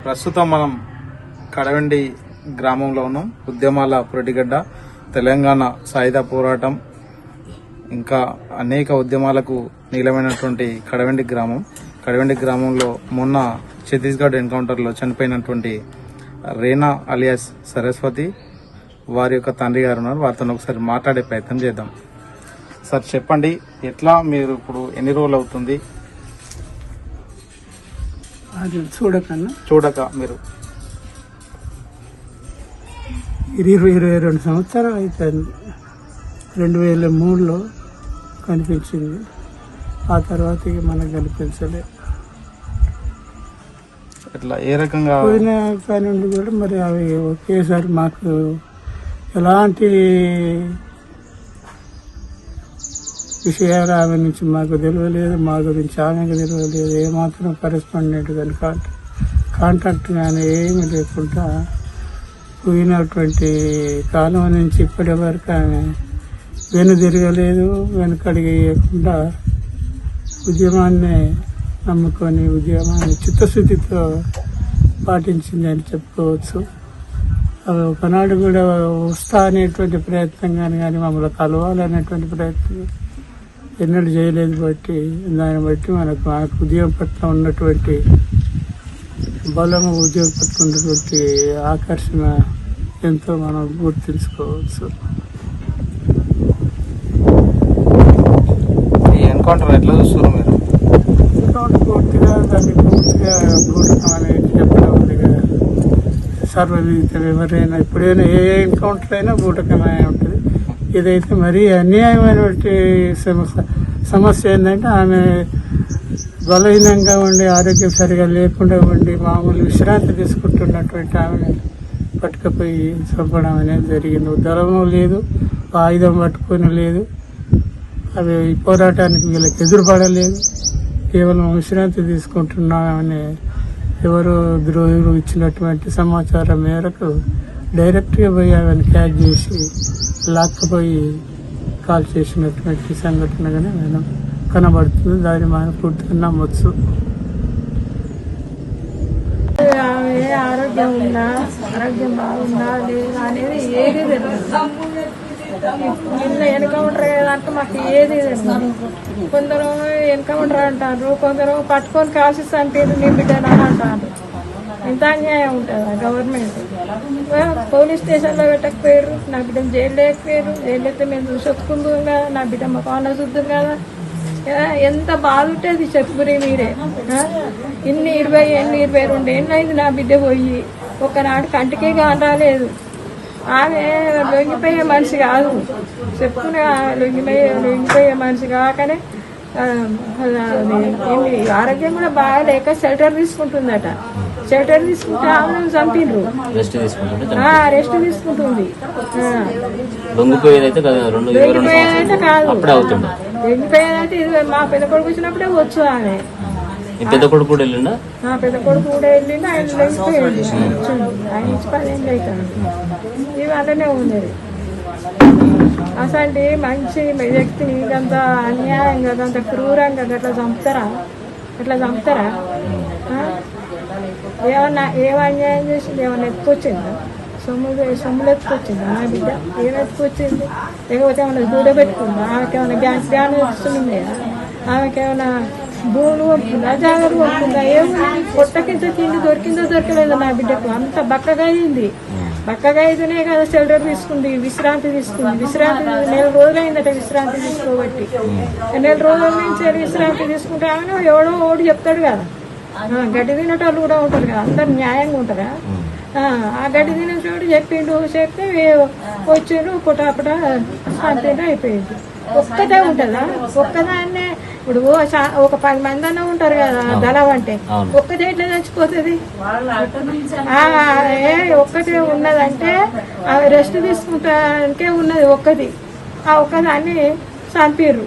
ప్రస్తుతం మనం కడవెండి గ్రామంలో ఉన్నాం. ఉద్యమాల పురటిగడ్డ, తెలంగాణ సాయుధ పోరాటం ఇంకా అనేక ఉద్యమాలకు నీలమైనటువంటి కడవెండి గ్రామం. కడవెండి గ్రామంలో మొన్న ఛత్తీస్గఢ్ ఎన్కౌంటర్లో చనిపోయినటువంటి రేనా అలియాస్ సరస్వతి వారి యొక్క తండ్రి గారు ఉన్నారు. వారితో ఒకసారి మాట్లాడే ప్రయత్నం చేద్దాం. సార్ చెప్పండి, ఎట్లా మీరు ఇప్పుడు ఎన్ని రోజులు అవుతుంది అది చూడక మీరు? 22 సంవత్సరాలు అవుతుంది. 2003లో కనిపించింది. ఆ తర్వాత మనకు కనిపించలే. ఇట్లా ఏ రకంగా పోయిన కానివ్వండి కూడా మరి అవి ఒకేసారి మాకు ఎలాంటి విషయాలు ఆమె నుంచి మాకు తెలియలేదు, మా గురించి ఆమెకు తెలియలేదు. ఏమాత్రం కరెస్పాండెంట్ కానీ కాంటాక్ట్ కానీ ఏమీ లేకుండా పోయినటువంటి కాలం నుంచి ఇప్పటి వరకు ఆమె వెనుదిరగలేదు, వెనుకడిగేయకుండా ఉద్యమాన్ని నమ్ముకొని ఉద్యమాన్ని చిత్తశుద్ధితో పాటించింది అని చెప్పుకోవచ్చు. అవి ఒకనాడు కూడా వస్తా అనేటువంటి ప్రయత్నం కానీ మమ్మల్ని కలవాలనేటువంటి ప్రయత్నం ఎన్నడూ చేయలేదు. దాన్ని బట్టి మనకు ఉద్యమం పట్ల ఉన్నటువంటి బలము, ఉద్యమం పట్ల ఉన్నటువంటి ఆకర్షణ ఎంతో మనం గుర్తించుకోవచ్చు. ఎన్కౌంటర్ ఎట్లా చూస్తారు మీరు? ఎన్కౌంటర్ పూర్తిగా గూఢకం అనేది చెప్పడం ఉంది కదా. సర్వవిదితం, ఎవరైనా ఎప్పుడైనా ఏ ఎన్కౌంటర్ అయినా గూఢకమే ఉంటుంది. ఇదైతే మరీ అన్యాయమైనటువంటి సమస్య ఏంటంటే ఆమె బలహీనంగా ఉండి, ఆరోగ్యం సరిగా లేకుండా ఉండి, మామూలు విశ్రాంతి తీసుకుంటున్నటువంటి ఆమెను పట్టుకుపోయి చంపడం అనేది జరిగింది. దళము లేదు, ఆయుధం పట్టుకొని లేదు, అవి పోరాటానికి వీళ్ళకి ఎదురుపడలేదు. కేవలం విశ్రాంతి తీసుకుంటున్నామని ఎవరు ద్రోహులు ఇచ్చినటువంటి సమాచారం మేరకు డైరెక్ట్గా పోయి ఆమెను క్యాచ్ చేసి లాక్కపోయి కాల్ చేసినటువంటి సంఘటనగానే మనం కనబడుతుంది. దాన్ని మనం పూర్తిగా నమ్మొచ్చు. ఆరోగ్యం ఉందా, ఆరోగ్యం బాగుందా లేదా అనేది ఏది తెలియదు. నిన్న ఎన్కౌంటర్ అయ్యేదాకా మాకు ఏది తెలియదు. కొందరు ఎన్కౌంటర్ అంటారు, కొందరు పట్టుకొని కాల్సిస్తా అంటే నీ బిడ్డనా అంటారు. ఇంత అన్యాయం ఉంటుందా గవర్నమెంట్? పోలీస్ స్టేషన్లో పెట్టకపోయారు, నా బిడ్డను జైలు లేకపోయారు. జైలు అయితే మేము చూసొచ్చుకుందాం కదా, నా బిడ్డ మా కాన చూద్దాం కదా. ఎంత బాధ ఉంటుంది చెప్పురి మీరే. ఇన్ని 22 ఏళ్ళు అయింది నా బిడ్డ పోయి, ఒకనాడు కంటికే రాలేదు. ఆమె లొంగిపోయే మనిషి కాదు, చెప్పుకునే లొంగిపోయే మనిషి కాకనే ఆరోగ్యం కూడా బాగాలేక షెల్టర్ తీసుకుంటుందట. షెల్టర్ తీసుకుంటే ఆమెను చంపిండ్రు. రెస్ట్ తీసుకుంటుంది. లొంగిపోయేదైతే కాదు, లొంగిపోయేదైతే మా పెద్ద కొడుకు వచ్చినప్పుడే వచ్చు ఆమె. పెద్ద కొడుకు కూడా వెళ్ళిండా? పెద్ద కొడుకు కూడా వెళ్ళిండు. ఆయన లొంగిపోయింది. ఆయన నుంచి 10 ఏళ్ళు అవుతాడు. ఇవాళనే ఉండేది. అసలు మంచి వ్యక్తిని ఇదంత అన్యాయంగా, అంత క్రూరంగా అట్లా చంపుతారా? ఏమన్నా అన్యాయం చేసింది? ఏమన్నా ఎత్తుకొచ్చిందా? సొమ్ములు ఎత్తుకొచ్చిందా నా బిడ్డ? ఏం ఎత్తుకొచ్చింది? లేకపోతే ఏమన్నా దూడ పెట్టుకుందా? ఆమెకేమన్నా గ్యాస్ ఇస్తుందా? ఆమెకేమన్నా భూములు కొనుక్కుందా, జాగ్రత్త కొనుక్కుందా? ఏమన్నా పొట్టకింత తిండి దొరకలేదు నా బిడ్డకు. అంత బక్కగా అయింది. బక్కగా అయితేనే కదా షెల్టర్ తీసుకుంది, విశ్రాంతి తీసుకుంది. 4 రోజులు అయిందట విశ్రాంతి తీసుకోబట్టి. 4 రోజుల నుంచి విశ్రాంతి తీసుకుంటే ఆమె ఎవడో ఓడి చెప్తాడు కదా. గడ్డి తినేటోళ్ళు కూడా ఉంటారు కదా, అందరు న్యాయంగా ఉంటారా? ఆ గడ్డి తినేటోడు చెప్తే వచ్చిండు, పుటాపుట శాంతిగా అయిపోయింది. ఒక్కటే ఉంటుందా? ఒక్కదాన్నే ఇప్పుడు ఒక 10 మంది అన్న ఉంటారు కదా దళం అంటే, ఒక్కటే ఎట్లా చచ్చిపోతుంది? ఒక్కటే ఉన్నదంటే ఆమె రెస్ట్ తీసుకుంటానికే ఉన్నది ఒక్కది. ఆ ఒక్కదాన్ని చంపిర్రు.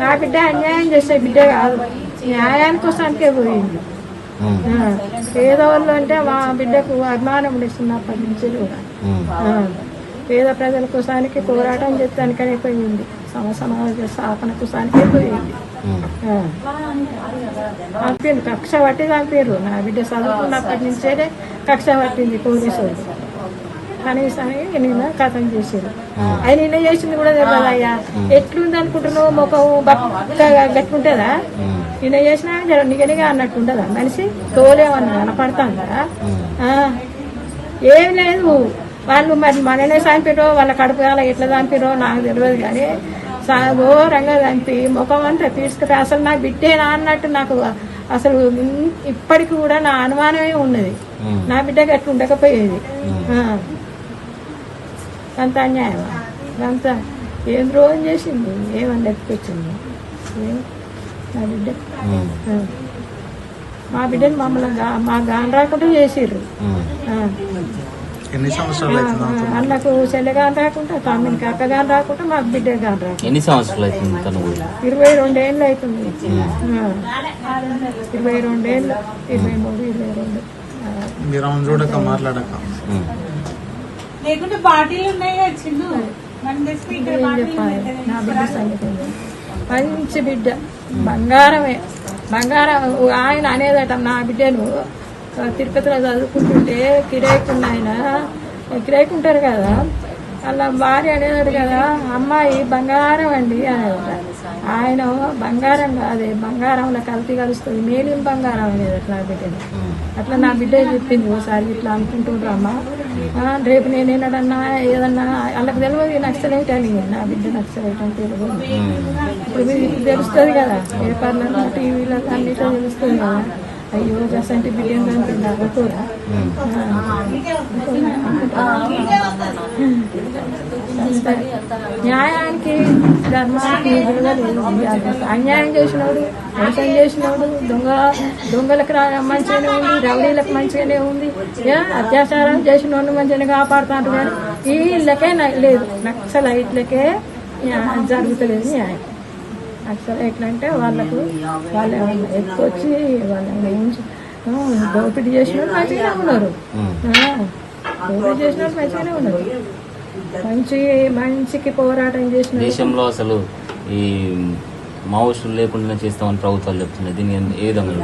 నా బిడ్డ అన్యాయం చేసే బిడ్డ కాదు, న్యాయానికి కోసానికే పోయింది. పేదవాళ్ళు అంటే మా బిడ్డకు అభిమానం ఇస్తున్నప్పటి నుంచి కూడా పేద ప్రజల కోసానికి పోరాటం చేస్తానికనే పోయింది. సమాజ స్థాపన కోసానికే పోయింది. చంపారు, కక్ష పట్టి చంపారు. నా బిడ్డ చదువుకున్నప్పటి నుంచే కక్ష పట్టింది పోలీసు వాళ్ళు. కనీసానికి నిన్న కథం చేశారు. ఆయన నిన్న చేసింది కూడా తెలియదు. అయ్యా ఎట్లుంది అనుకుంటున్నావు, ముఖం బక్కగా గట్టుకుంటుందా? నిన్న చేసినా జర నిగనిగా అన్నట్టు ఉండదా మనిషి? తోలేమన్నా కనపడతాందా? ఏం లేదు. వాళ్ళు మరి మననే చంపిరో వాళ్ళ కడుపు ఎట్లా చంపిరో నాకు తెలియదు, కానీ ఘోరంగా చంపి ముఖం అంతా తీసుకురా. అసలు నా బిడ్డేనా అన్నట్టు నాకు అసలు ఇప్పటికి కూడా నా అనుమానమే ఉన్నది. నా బిడ్డకి అట్లా ఉండకపోయేది. అంత అన్యాయం, అంత ఏం ద్రోహం చేసింది, ఏమని ఎత్తుకొచ్చింది నా బిడ్డ. మా బిడ్డని మమ్మల్ని మా గాని రాకుండా చేసిర్రు. ఎన్ని సంవత్సరాలు అవుతుంది? అన్నకు చెల్లెగాని రాకుండా, తమ్మినికి అక్కగాని రాకుండా, మాకు బిడ్డ గాని రాకుండా. ఎన్ని సంవత్సరాలు అవుతుంది? 22 ఏళ్ళు అవుతుంది. 22 ఏళ్ళు, 23, 22. మీరు ఆమె చూడక మాట్లాడక ఏం చెప్పాలి? నా బిడ్డ సంగతి మంచి బిడ్డ, బంగారమే బంగారం. ఆయన అనేదట నా బిడ్డను తిరుపతిలో చదువుకుంటుంటే కిరాయికుంటారు కదా, అలా భార్య అనేదాడు కదా, అమ్మాయి బంగారం అండి అనేదట. ఆయన బంగారం కాదే, బంగారంలో కల్తీ కలుస్తుంది, మేలిన బంగారం అనేది అట్లా బిడ్డని. అట్లా నా బిడ్డ చెప్పింది ఒకసారి, ఇట్లా అనుకుంటుండ్రు అమ్మ, రేపు నేను ఏదన్నా వాళ్ళకి తెలియదు నక్సలైట్ అని. నా బిడ్డ నక్సలైట్ అని తెలియదు. ఇప్పుడు మీకు తెలుస్తుంది కదా, పేపర్లలో టీవీలలో అన్నిట్లో తెలుస్తుంది కదా. అయ్యో అసంటి బిడ్డను చంపింది అనుకోరా? న్యాయానికి ధర్మానికి అన్యాయం చేసినోడు, మోసం చేసినోడు, దొంగలకు మంచిగానే ఉంది, రౌడీలకు మంచిగానే ఉంది, అత్యాచారం చేసిన వాళ్ళు మంచిగానే కాపాడుతాంటారు. కానీ వీళ్ళకే లేదు, నక్సలైట్లకే జరుగుతలేదు న్యాయం. అసలు ఎట్లంటే వాళ్ళకు వాళ్ళు ఎత్తుకొచ్చి వాళ్ళని దోపిడీ చేసిన వాళ్ళు మంచిగానే ఉన్నారు, దోపిడీ చేసిన వాళ్ళు మంచిగానే ఉన్నారు. మంచికి పోరాటం చేసిన దేశంలో అసలు ఈ మావోయిస్టులు లేకుండా చేస్తామని ప్రభుత్వాలు చెప్తున్నాయి. దీన్ని ఏ విధంగా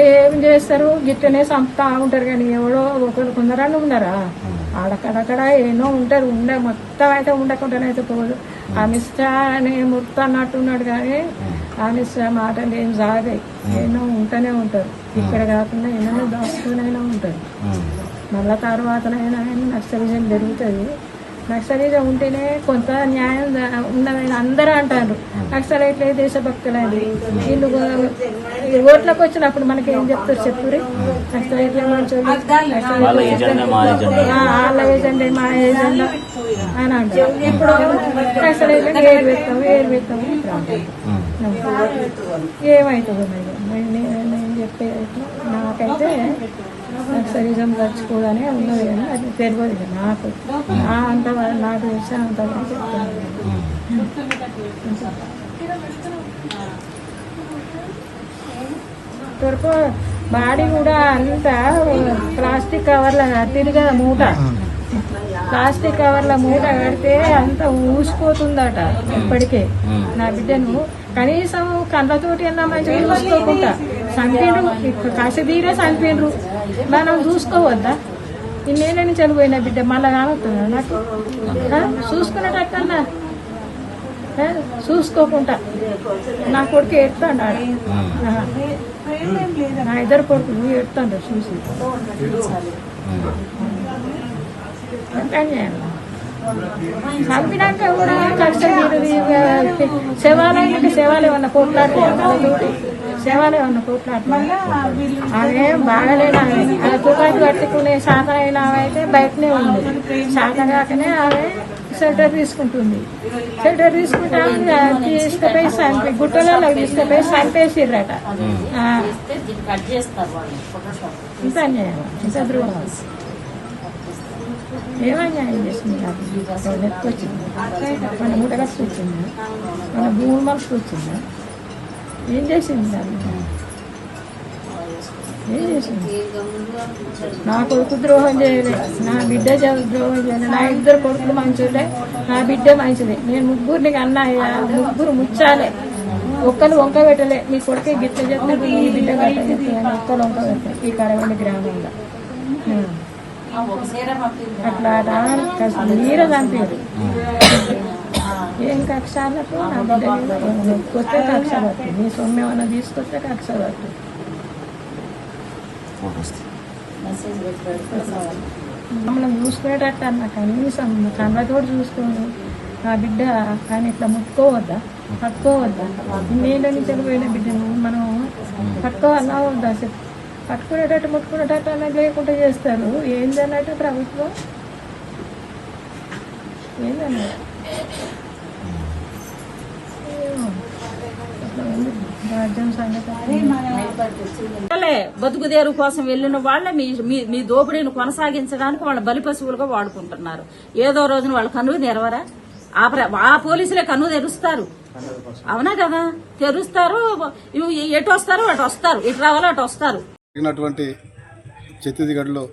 ఏం చేస్తారు? గిట్టనే చంపుతా ఉంటారు. కానీ ఎవడో ఒకరు కొందరన్నా ఉన్నారా? అక్కడక్కడ ఏనో ఉంటారు. మొత్తం అయితే ఉండకుండానే అయితే పోదు. అమిత్ షా అనే ముర్త అన్నట్టున్నాడు, కానీ అమిత్ షా మాటలు ఏం సాగాయి, ఏమో ఉంటూనే ఉంటారు. ఇక్కడ కాకుండా ఏమైనా దాచుకునైనా ఉంటారు. మళ్ళా తర్వాతనైనా నక్సలిజం జరుగుతుంది. నక్సలిజం ఉంటేనే కొంత న్యాయం ఉన్నదని అందరూ అంటారు. నక్సలైట్లే దేశభక్తులని. వీళ్ళు ఓట్లకు వచ్చినప్పుడు మనకి ఏం చెప్తారు చెప్పురి? నక్సలైట్లే మంచి వాళ్ళ ఏజెండా మా ఏజెండా అని అంటారు. ఇప్పుడు నక్సలైట్లకి ఏరు పెడతాము ఏమవుతుందో నేను చెప్పేది. నాకైతే నక్సలిజం చచ్చిపోగానే ఉన్నది, కానీ అది తెలియదు నాకు. అంత నాకు తెలిసిన అంతవరకు చెప్తాను. వరకు బాడీ కూడా అంతా ప్లాస్టిక్ కవర్ల తిరిగద మూట, ప్లాస్టిక్ కవర్ల మూట కడితే అంత ఊసిపోతుందట. ఇప్పటికే నా బిడ్డను కనీసం కళ్ళతోటి అన్నా మంచిగా చూసుకోకుండా చంపిండ్రు, కసిదీరే చంపిండ్రు. మనం చూసుకోవద్దా? ఇన్నేళ్ళని చనిపోయిన బిడ్డ మళ్ళా కానొస్తుందా నాకు? చూసుకునేటట్టన్నా చూసుకోకుండా నా కొడుకు ఎడుతాడు, నా ఇద్దరు కొడుకులు ఎడుతాడు చూసి. చంపినాక కూడా శవాలు ఏమన్నా పోట్లాడుతాయి, శవాలు ఏమన్నా పోట్లాడుతున్నాయి. అవేం బాగాలేనా? ఆమె తుపాకి పట్టుకునే శాతం అయినా అయితే బయటనే ఉంది. శాతం కాకనే ఆమె షెల్టర్ తీసుకుంటుంది. షెల్టర్ తీసుకుంటే తీసుకుపోయి చంపి గుట్టలలో తీసుకుపోయి చంపేసిర్రట. ఇంత అన్యాయం, ఇంత ద్రోహం. ఏమన్యాయం చేసింది? ఎత్తుకొచ్చింది, మన మూట కట్టుకొచ్చింది, మన భూమి మలుచుకొచ్చిందా? ఏం చేసింది దాన్ని? ఏం చేసింది? నా కొడుకు ద్రోహం చేయలే, నా బిడ్డ ద్రోహం చేయలే. నా ఇద్దరు కొడుకులు మంచిలే, నా బిడ్డ మంచిదే. నేను ముగ్గురిని కన్నా, ముగ్గురు ముచ్చాలే. ఒక్కరు వంక పెట్టలే నీ కొడుకే గిట్ల చేస్తాడు నీ బిడ్డ కట్టలేదు అని ఒక్కరు వంక పెట్టలే ఈ కడవల్లి గ్రామంలో అట్లా మీరే చంపారు ఏం కక్షాలకు నా బిడ్డ వస్తే కక్ష పట్టు నీ సొమ్ము ఏమైనా తీసుకొస్తే కక్ష పట్టు మమ్మల్ని చూసుకునేటట్టు అన్న కనీసం కళ్ళతో చూసుకోండి నా బిడ్డ కానీ ఇట్లా ముట్టుకోవద్దా పట్టుకోవద్దా ఇన్నేళ్ళ నుంచి వెళ్ళిపోయిన బిడ్డను మనం పట్టుకోవాలా వద్దా పట్టుకునేటట్టు ముట్టుకునేటట్టు అన్నది లేకుండా చేస్తారు ఏందన్నట్టు ప్రభుత్వం ఏందన్నట్టు రాజ్యం సంగతి బతుకుదేరు కోసం వెళ్ళిన వాళ్ళే మీ దోపిడీని కొనసాగించడానికి వాళ్ళ బలి పశువులుగా వాడుకుంటున్నారు. ఏదో రోజున వాళ్ళ కన్ను తెరవరా? ఆ పోలీసులే కన్ను తెరుస్తారు. అవునా కదా, తెరుస్తారు. ఎటు వస్తారు అటు వస్తారు, ఇటు రావాలో అటు వస్తారు. జరిగినటువంటి ఛత్తీస్గఢ్లో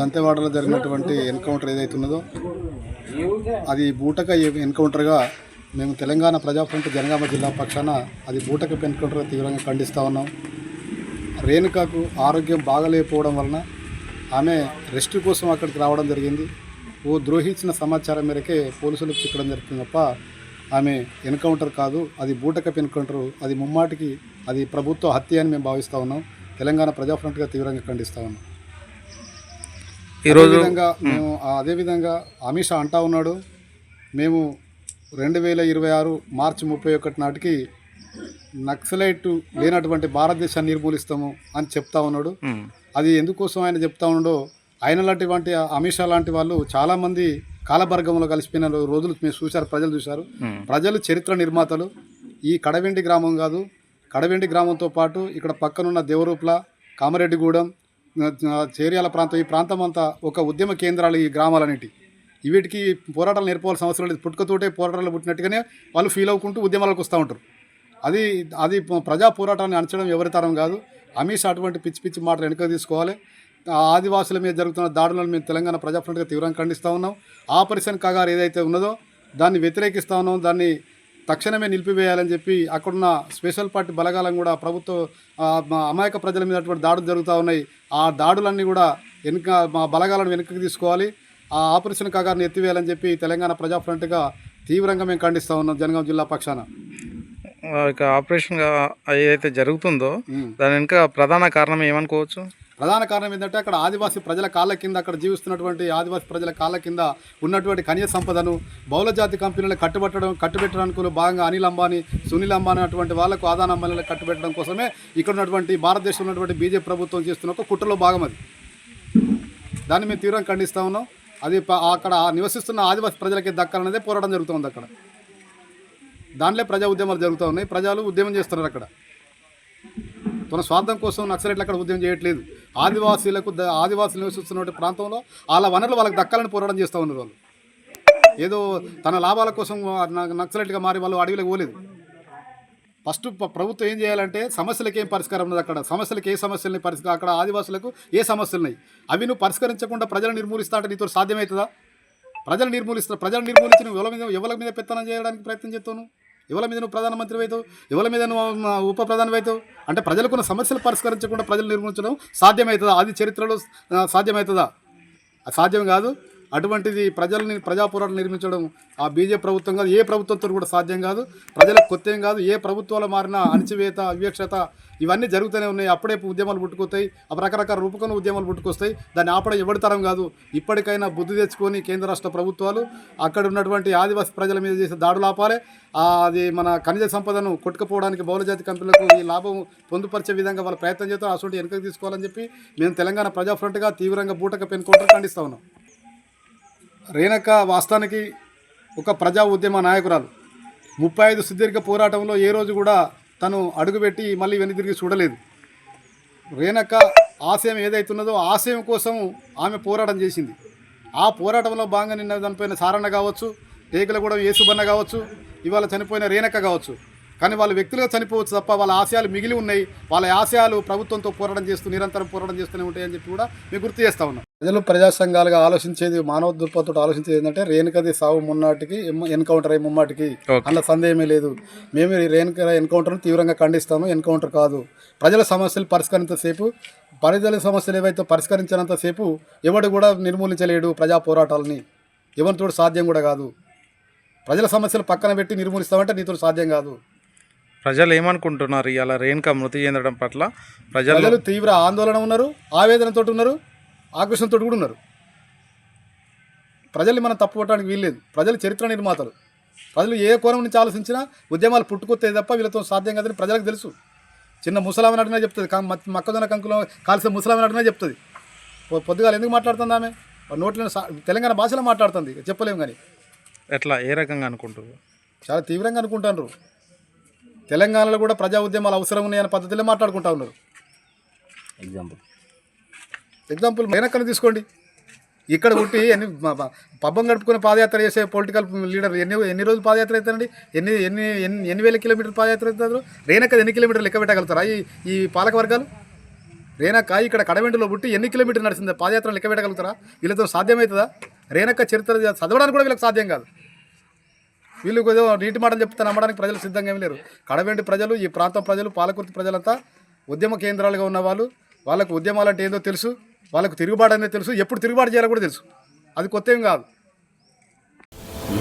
దంతెవాడలో జరిగినటువంటి ఎన్కౌంటర్ ఏదైతే ఉన్నదో అది బూటక ఎన్కౌంటర్గా మేము తెలంగాణ ప్రజాఫ్రంట్ జనగామ జిల్లా పక్షాన అది బూటక ఎన్కౌంటర్గా తీవ్రంగా ఖండిస్తూ ఉన్నాం. రేణుకకు ఆరోగ్యం బాగలేకపోవడం వలన ఆమె రెస్ట్ కోసం అక్కడికి రావడం జరిగింది. ఓ ద్రోహి ఇచ్చిన సమాచారం మేరకే పోలీసులకు చిక్కడం జరుగుతుంది తప్ప ఆమె ఎన్కౌంటర్ కాదు, అది బూటకప్ ఎన్కౌంటర్. అది ముమ్మాటికి అది ప్రభుత్వ హత్య అని మేము భావిస్తూ ఉన్నాం. తెలంగాణ ప్రజాఫ్రంట్గా తీవ్రంగా ఖండిస్తూ ఉన్నాం. అదేవిధంగా అమిత్ షా అంటా ఉన్నాడు, మేము 2026 మార్చి 31 నాటికి నక్సలైట్ లేనటువంటి భారతదేశాన్ని నిర్మూలిస్తాము అని చెప్తా ఉన్నాడు. అది ఎందుకోసం ఆయన చెప్తా ఉన్నాడో, ఆయన లాంటి అమిత్ షా లాంటి వాళ్ళు చాలామంది కాలబర్గంలో కలిసిపోయిన రోజులు మేము చూశారు, ప్రజలు చూశారు. ప్రజలు చరిత్ర నిర్మాతలు. ఈ కడవెండి గ్రామం కాదు, కడవెండి గ్రామంతో పాటు ఇక్కడ పక్కనున్న దేవరూప్ల, కామారెడ్డిగూడెం, చేర్యాల ప్రాంతం, ఈ ప్రాంతం అంతా ఒక ఉద్యమ కేంద్రాలు ఈ గ్రామాలన్నిటి. వీటికి పోరాటాలు నేర్పాల్సిన అవసరం లేదు. పుట్టుకతోటే పోరాటాలు పుట్టినట్టుగానే వాళ్ళు ఫీల్ అవ్వుకుంటూ ఉద్యమాలకు వస్తూ ఉంటారు. అది ప్రజా పోరాటాన్ని అణచడం ఎవరి తరం కాదు. అమిత్ షా అటువంటి పిచ్చి పిచ్చి మాటలు వెనుక తీసుకోవాలి. ఆదివాసుల మీద జరుగుతున్న దాడులను మేము తెలంగాణ ప్రజాఫ్రంట్గా తీవ్రంగా ఖండిస్తూ ఉన్నాం. ఆపరేషన్ కగారు ఏదైతే ఉన్నదో దాన్ని వ్యతిరేకిస్తూ ఉన్నాం. దాన్ని తక్షణమే నిలిపివేయాలని చెప్పి అక్కడున్న స్పెషల్ పార్టీ బలగాలను కూడా ప్రభుత్వ అమాయక ప్రజల మీద అటువంటి దాడులు జరుగుతూ ఉన్నాయి. ఆ దాడులన్నీ కూడా మా బలగాలను వెనుకకు తీసుకోవాలి. ఆ ఆపరేషన్ కగారుని ఎత్తివేయాలని చెప్పి తెలంగాణ ప్రజాఫ్రంట్గా తీవ్రంగా మేము ఖండిస్తూ ఉన్నాం జనగాం జిల్లా పక్షాన. ఇక ఆపరేషన్ ఏదైతే జరుగుతుందో దాని వెనుక ప్రధాన కారణం ఏమనుకోవచ్చు? ప్రధాన కారణం ఏంటంటే అక్కడ ఆదివాసీ ప్రజల కాళ్ళ కింద, అక్కడ జీవిస్తున్నటువంటి ఆదివాసీ ప్రజల కాళ్ళ కింద ఉన్నటువంటి ఖనిజ సంపదను బహుళజాతి కంపెనీలకు కట్టుబెట్టడానికి భాగంగా అనిల్ అంబానీ, సునీల్ అంబానీ అటువంటి వాళ్లకు ఆదాన అంబానీలకు కట్టుబెట్టడం కోసమే ఇక్కడ ఉన్నటువంటి భారతదేశంలో ఉన్నటువంటి బీజేపీ ప్రభుత్వం చేస్తున్న ఒక కుట్రలో భాగం అది. దాన్ని మేము తీవ్రంగా ఖండిస్తూ ఉన్నాం. అది అక్కడ నివసిస్తున్న ఆదివాసీ ప్రజలకి దక్కాలనేదే పోరాటం జరుగుతుంది. అక్కడ దాంట్లో ప్రజా ఉద్యమాలు జరుగుతూ ఉన్నాయి. ప్రజలు ఉద్యమం చేస్తున్నారు. అక్కడ తన స్వార్థం కోసం నక్సలైట్లు అక్కడ ఉద్యమం చేయట్లేదు. ఆదివాసులు నివసిస్తున్న ప్రాంతంలో వాళ్ళ వనరులు వాళ్ళకి దక్కాలని పోరాటం చేస్తూ ఉన్నారు. వాళ్ళు ఏదో తన లాభాల కోసం నక్సలైట్గా మారి వాళ్ళు అడవిలోకి పోలేదు. ఫస్ట్ ప్రభుత్వం ఏం చేయాలంటే సమస్యలకు ఏం పరిష్కారం ఉన్నది, అక్కడ సమస్యలకు ఏ సమస్యలని అక్కడ ఆదివాసులకు ఏ సమస్యలు ఉన్నాయి అవి నువ్వు పరిష్కరించకుండా ప్రజలు నిర్మూలిస్తా అంటే నీతో సాధ్యమవుతుందా? ప్రజలు నిర్మూలించి నువ్వు ఎవరి మీద పెత్తనం చేయడానికి ప్రయత్నం చేస్తావు. ఎవరి మీద నువ్వు ప్రధానమంత్రి అవుతావు, ఎవరి మీద నువ్వు ఉప ప్రధాని అవుతావు. అంటే ప్రజలకున్న సమస్యలు పరిష్కరించకుండా ప్రజలు నిర్మూలించడం సాధ్యమవుతుందా? అది చరిత్రలో సాధ్యమవుతుందా? అది సాధ్యం కాదు. అటువంటిది ప్రజా పోరాటం నిర్మించడం ఆ బీజేపీ ప్రభుత్వం కాదు, ఏ ప్రభుత్వంతో కూడా సాధ్యం కాదు. ప్రజలకు కొత్త ఏం కాదు. ఏ ప్రభుత్వాలు మారినా అణచివేత, వివక్షత ఇవన్నీ జరుగుతూనే ఉన్నాయి. అప్పుడే ఉద్యమాలు పుట్టుకొస్తాయి, రకరకాల రూపకంలో ఉద్యమాలు పుట్టుకొస్తాయి. దాన్ని ఆపడం ఎవరి తరం కాదు. ఇప్పటికైనా బుద్ధి తెచ్చుకొని కేంద్ర రాష్ట్ర ప్రభుత్వాలు అక్కడ ఉన్నటువంటి ఆదివాసీ ప్రజల మీద చేసే దాడులు ఆపాలి. అది మన ఖనిజ సంపదను కొట్టుకుపోవడానికి బహుళజాతి కంపెనీలకు ఈ లాభం పొందుపరిచే విధంగా వాళ్ళు ప్రయత్నం చేస్తారు. అసలు వెనుకకు తీసుకోవాలని చెప్పి మేము తెలంగాణ ప్రజాఫ్రంట్గా తీవ్రంగా బూటక ఎన్కౌంటర్ ఖండిస్తా ఉన్నాం. రేణుక వాస్తవానికి ఒక ప్రజా ఉద్యమ నాయకురాలు. 35 సుదీర్ఘ పోరాటంలో ఏ రోజు కూడా తను అడుగుపెట్టి మళ్ళీ వెనక్కి తిరిగి చూడలేదు. రేణుక ఆశయం ఏదైతున్నదో ఆశయం కోసం ఆమె పోరాటం చేసింది. ఆ పోరాటంలో భాగంగా నిన్న చనిపోయిన సారన్న కావచ్చు, టేకులగూడెం యేసుబన్న కావచ్చు, ఇవాళ చనిపోయిన రేణుక కావచ్చు. కానీ వాళ్ళు వ్యక్తులుగా చనిపోవచ్చు తప్ప వాళ్ళ ఆశయాలు మిగిలి ఉన్నాయి. వాళ్ళ ఆశయాలు ప్రభుత్వంతో పోరాటం చేస్తూ నిరంతరం పోరాటం చేస్తూనే ఉంటాయని చెప్పి కూడా మేము గుర్తు చేస్తూ ఉన్నాం. ప్రజలు ప్రజా సంఘాలుగా ఆలోచించేది, మానవ దృక్పథంతో ఆలోచించేది ఏంటంటే రేణుకది సావు మున్నాటికి ఎన్కౌంటర్ అయ్యి ముమ్మాటికి, అందులో సందేహమే లేదు. మేము ఈ రేణుక ఎన్కౌంటర్ను తీవ్రంగా ఖండిస్తాము. ఎన్కౌంటర్ కాదు, ప్రజల సమస్యలు పరిష్కరించేసేపు, ప్రజల సమస్యలు ఏవైతే పరిష్కరించినంతసేపు ఎవడు కూడా నిర్మూలించలేడు ప్రజా పోరాటాలని. ఎవరితో సాధ్యం కూడా కాదు. ప్రజల సమస్యలు పక్కన పెట్టి నిర్మూలిస్తామంటే నీతో సాధ్యం కాదు. ప్రజలు ఏమనుకుంటున్నారు ఇలా రేణుక మృతి చెందడం పట్ల? ప్రజలు తీవ్ర ఆందోళన ఉన్నారు, ఆవేదనతో ఉన్నారు, ఆకర్షణతో కూడా ఉన్నారు. ప్రజల్ని మనం తప్పుపట్టడానికి వీల్లేదు. ప్రజలు చరిత్ర నిర్మాతలు. ప్రజలు ఏ కోణం నుంచి ఆలోచించినా ఉద్యమాలు పుట్టుకొస్తే తప్ప వీళ్ళతో సాధ్యం కాదని ప్రజలకు తెలుసు. చిన్న ముసలామని అడిగినా చెప్తుంది, మొక్కజొన్న కంకులో కాల్సిన ముసలామని అడిగినా చెప్తుంది. పొద్దుగాల ఎందుకు మాట్లాడుతుంది ఆమె? నోట్లో తెలంగాణ భాషలో మాట్లాడుతుంది, చెప్పలేము. కానీ ఎట్లా, ఏ రకంగా అనుకుంటున్నారు? చాలా తీవ్రంగా అనుకుంటున్నారు. తెలంగాణలో కూడా ప్రజా ఉద్యమాలు అవసరం ఉన్నాయనే పద్ధతిలో మాట్లాడుకుంటా ఉన్నారు. ఎగ్జాంపుల్ రేణుకను తీసుకోండి. ఇక్కడ పుట్టి పబ్బం గడుపుకుని పాదయాత్ర చేసే పొలిటికల్ లీడర్ ఎన్ని రోజులు పాదయాత్ర అవుతారండి? ఎన్ని వేల కిలోమీటర్లు పాదయాత్ర అవుతారు? రేణుక ఎన్ని కిలోమీటర్లు లెక్క పెట్టగలుగుతారా ఈ పాలక వర్గాలు? రేణుక ఇక్కడ కడవెండులో పుట్టి ఎన్ని కిలోమీటర్లు నడిచింది పాదయాత్ర లెక్క పెట్టగలుగుతారా? వీళ్ళతో సాధ్యమవుతుందా? రేణుక చరిత్ర చదవడానికి కూడా వీళ్ళకి సాధ్యం కాదు. వీళ్ళు ఏదో నీటి మాటలు చెప్తే నమ్మడానికి ప్రజలు సిద్ధంగా ఏమి లేరు. కడవెండి ప్రజలు, ఈ ప్రాంతం ప్రజలు, పాలకుర్తి ప్రజలంతా ఉద్యమ కేంద్రాలుగా ఉన్న వాళ్ళు. వాళ్ళకు ఉద్యమాలు అంటే ఏదో తెలుసు, వాళ్ళకు తిరుగుబాటు అనేది తెలుసు, ఎప్పుడు తిరుగుబాటు చేయాలో కూడా తెలుసు. అది కొత్త ఏం కాదు.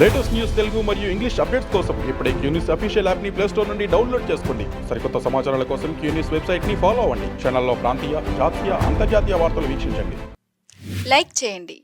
లేటెస్ట్ న్యూస్ తెలుగు మరియు ఇంగ్లీష్ అప్డేట్స్ కోసం ఇప్పుడే క్యూన్యూస్ అఫీషియల్ యాప్ని ప్లే స్టోర్ నుండి డౌన్లోడ్ చేసుకోండి. సరికొత్త సమాచారాల కోసం క్యూన్యూస్ వెబ్సైట్ని ఫాలో అవ్వండి. ఛానల్లో ప్రాంతీయ, జాతీయ, అంతర్జాతీయ వార్తలు వీక్షించండి. లైక్ చేయండి,